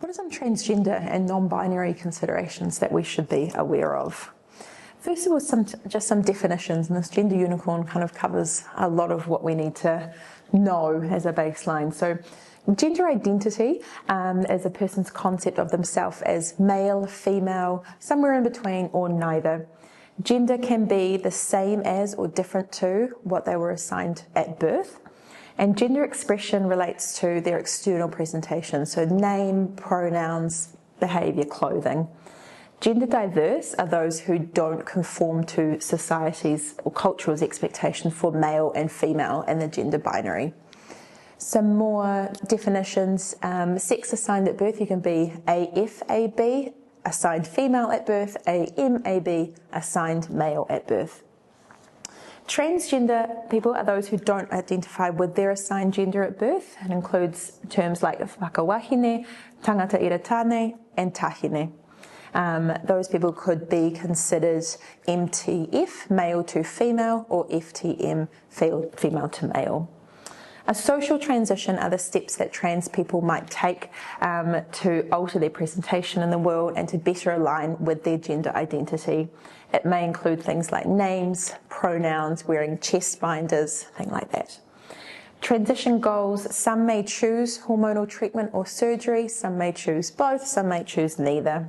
What are some transgender and non-binary considerations that we should be aware of? First of all, just some definitions, and this gender unicorn kind of covers a lot of what we need to know as a baseline. So gender identity is a person's concept of themselves as male, female, somewhere in between, or neither. Gender can be the same as or different to what they were assigned at birth. And gender expression relates to their external presentation, so name, pronouns, behaviour, clothing. Gender diverse are those who don't conform to society's or culture's expectation for male and female in the gender binary. Some more definitions: sex assigned at birth, you can be AFAB, assigned female at birth, AMAB, assigned male at birth. Transgender people are those who don't identify with their assigned gender at birth. It includes terms like whakawahine, tangata iratane, and tahine. Those people could be considered MTF, male to female, or FTM, female to male. A social transition are the steps that trans people might take to alter their presentation in the world and to better align with their gender identity. It may include things like names, pronouns, wearing chest binders, things like that. Transition goals: some may choose hormonal treatment or surgery, some may choose both, some may choose neither.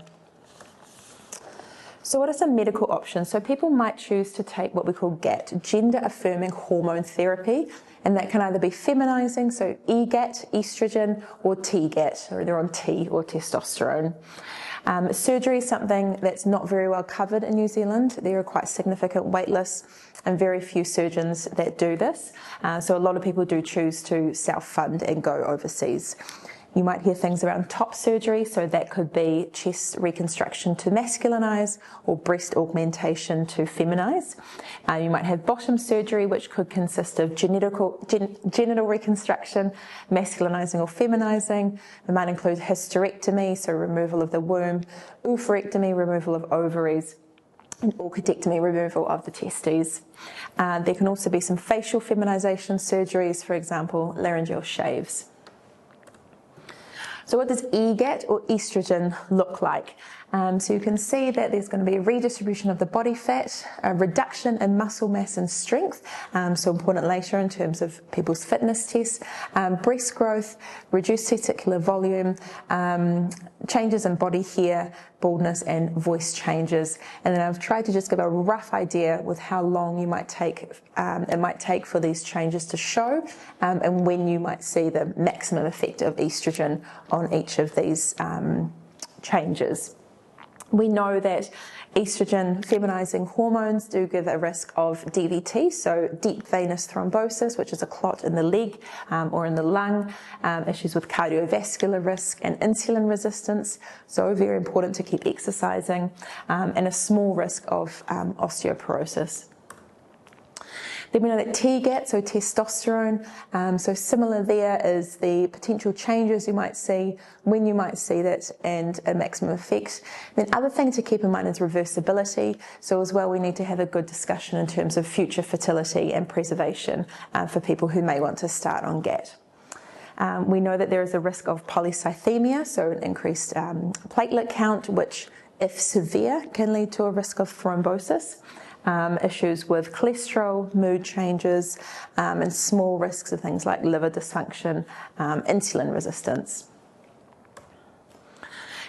So what are some medical options? So people might choose to take what we call GAT, gender-affirming hormone therapy, and that can either be feminizing, so EGAT, estrogen, or TGAT, or they're on T, or testosterone. Surgery is something that's not very well covered in New Zealand. There are quite significant wait lists and very few surgeons that do this. So a lot of people do choose to self-fund and go overseas. You might hear things around top surgery, so that could be chest reconstruction to masculinize or breast augmentation to feminize. You might have bottom surgery, which could consist of genital reconstruction, masculinizing or feminizing. It might include hysterectomy, so removal of the womb, oophorectomy, removal of ovaries, and orchidectomy, removal of the testes. There can also be some facial feminization surgeries, for example, laryngeal shaves. So what does EGAT or estrogen look like? So you can see that there's going to be a redistribution of the body fat, a reduction in muscle mass and strength, so important later in terms of people's fitness tests, breast growth, reduced testicular volume, changes in body hair, baldness and voice changes. And then I've tried to just give a rough idea with how long it might take for these changes to show, and when you might see the maximum effect of estrogen on each of these changes. We know that estrogen feminizing hormones do give a risk of DVT, so deep venous thrombosis, which is a clot in the leg or in the lung, issues with cardiovascular risk and insulin resistance, so very important to keep exercising, and a small risk of osteoporosis. Then we know that TGAT, so testosterone, so similar there is the potential changes you might see, when you might see that, and a maximum effect. Then other thing to keep in mind is reversibility. So as well, we need to have a good discussion in terms of future fertility and preservation for people who may want to start on GAT. We know that there is a risk of polycythemia, so an increased platelet count, which, if severe, can lead to a risk of thrombosis. Issues with cholesterol, mood changes, and small risks of things like liver dysfunction, insulin resistance.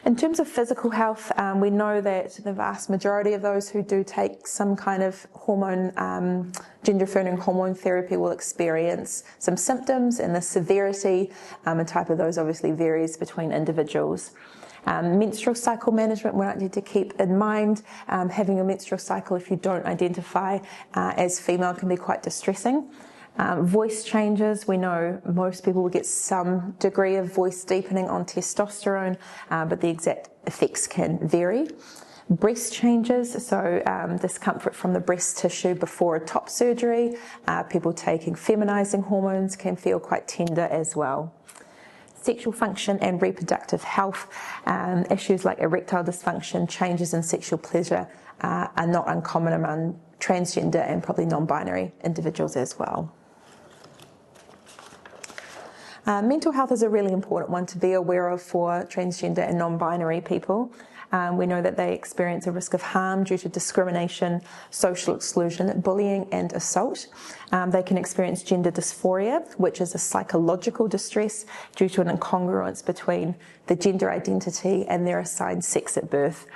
In terms of physical health, we know that the vast majority of those who do take some kind of hormone, gender-affirming hormone therapy will experience some symptoms, and the severity and type of those obviously varies between individuals. Menstrual cycle management, we need to keep in mind. Having a menstrual cycle, if you don't identify as female, can be quite distressing. Voice changes, we know most people will get some degree of voice deepening on testosterone, but the exact effects can vary. Breast changes, so discomfort from the breast tissue before a top surgery. People taking feminizing hormones can feel quite tender as well. Sexual function and reproductive health, issues like erectile dysfunction, changes in sexual pleasure are not uncommon among transgender and probably non-binary individuals as well. Mental health is a really important one to be aware of for transgender and non-binary people. We know that they experience a risk of harm due to discrimination, social exclusion, bullying and assault. They can experience gender dysphoria, which is a psychological distress due to an incongruence between the gender identity and their assigned sex at birth.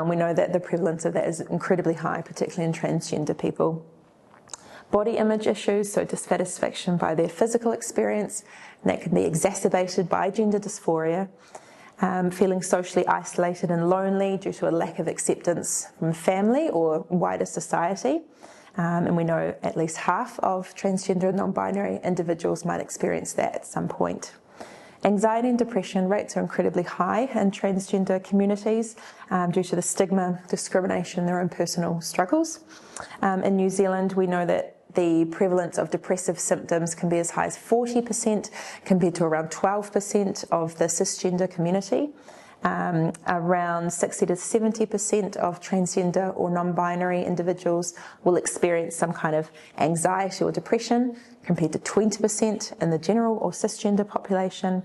We know that the prevalence of that is incredibly high, particularly in transgender people. Body image issues, so dissatisfaction by their physical experience, and that can be exacerbated by gender dysphoria. Feeling socially isolated and lonely due to a lack of acceptance from family or wider society. And we know at least half of transgender and non-binary individuals might experience that at some point. Anxiety and depression rates are incredibly high in transgender communities due to the stigma, discrimination, their own personal struggles. In New Zealand, we know that the prevalence of depressive symptoms can be as high as 40% compared to around 12% of the cisgender community. Around 60 to 70% of transgender or non-binary individuals will experience some kind of anxiety or depression compared to 20% in the general or cisgender population.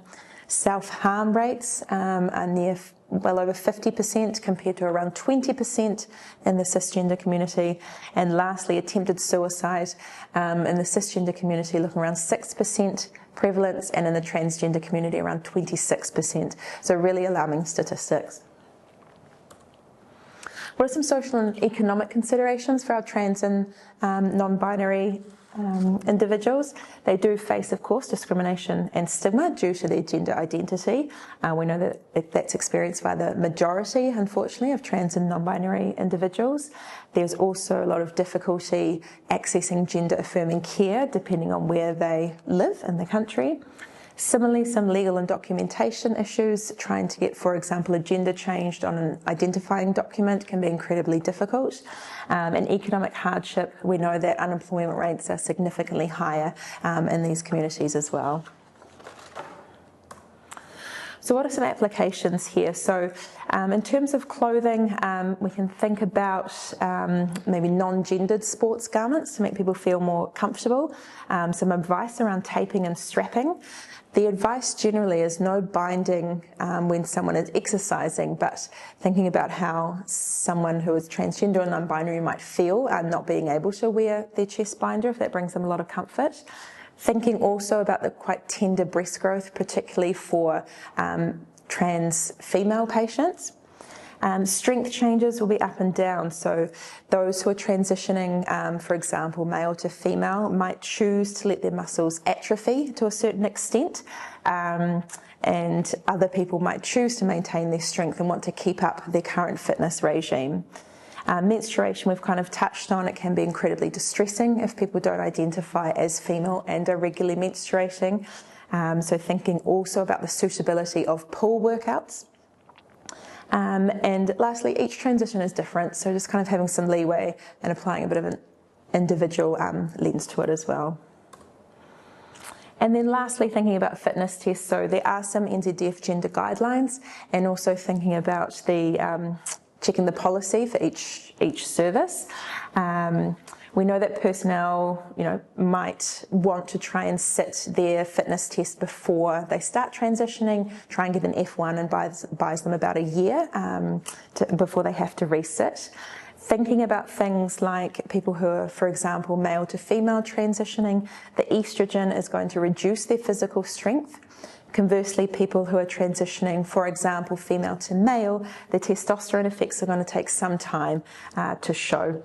Self-harm rates are well over 50% compared to around 20% in the cisgender community. And lastly, attempted suicide in the cisgender community looking around 6% prevalence, and in the transgender community around 26%. So really alarming statistics. What are some social and economic considerations for our trans and non-binary individuals? They do face, of course, discrimination and stigma due to their gender identity. We know that that's experienced by the majority, unfortunately, of trans and non-binary individuals. There's also a lot of difficulty accessing gender-affirming care depending on where they live in the country. Similarly, some legal and documentation issues. Trying to get, for example, a gender changed on an identifying document can be incredibly difficult. And economic hardship, we know that unemployment rates are significantly higher in these communities as well. So what are some applications here? So in terms of clothing, we can think about maybe non-gendered sports garments to make people feel more comfortable. Some advice around taping and strapping. The advice generally is no binding when someone is exercising, but thinking about how someone who is transgender or non-binary might feel not being able to wear their chest binder if that brings them a lot of comfort. Thinking also about the quite tender breast growth, particularly for trans female patients. Strength changes will be up and down, so those who are transitioning, for example, male to female, might choose to let their muscles atrophy to a certain extent, and other people might choose to maintain their strength and want to keep up their current fitness regime. Menstruation we've kind of touched on. It can be incredibly distressing if people don't identify as female and are regularly menstruating. So thinking also about the suitability of pool workouts. And lastly, each transition is different, so just kind of having some leeway and applying a bit of an individual lens to it as well. And then lastly, thinking about fitness tests. So there are some NZDF gender guidelines, and also thinking about the checking the policy for each service. We know that personnel, might want to try and sit their fitness test before they start transitioning, try and get an F1, and buys them about a year before they have to resit. Thinking about things like people who are, for example, male to female transitioning, the estrogen is going to reduce their physical strength. Conversely, people who are transitioning, for example, female to male, the testosterone effects are going to take some time to show.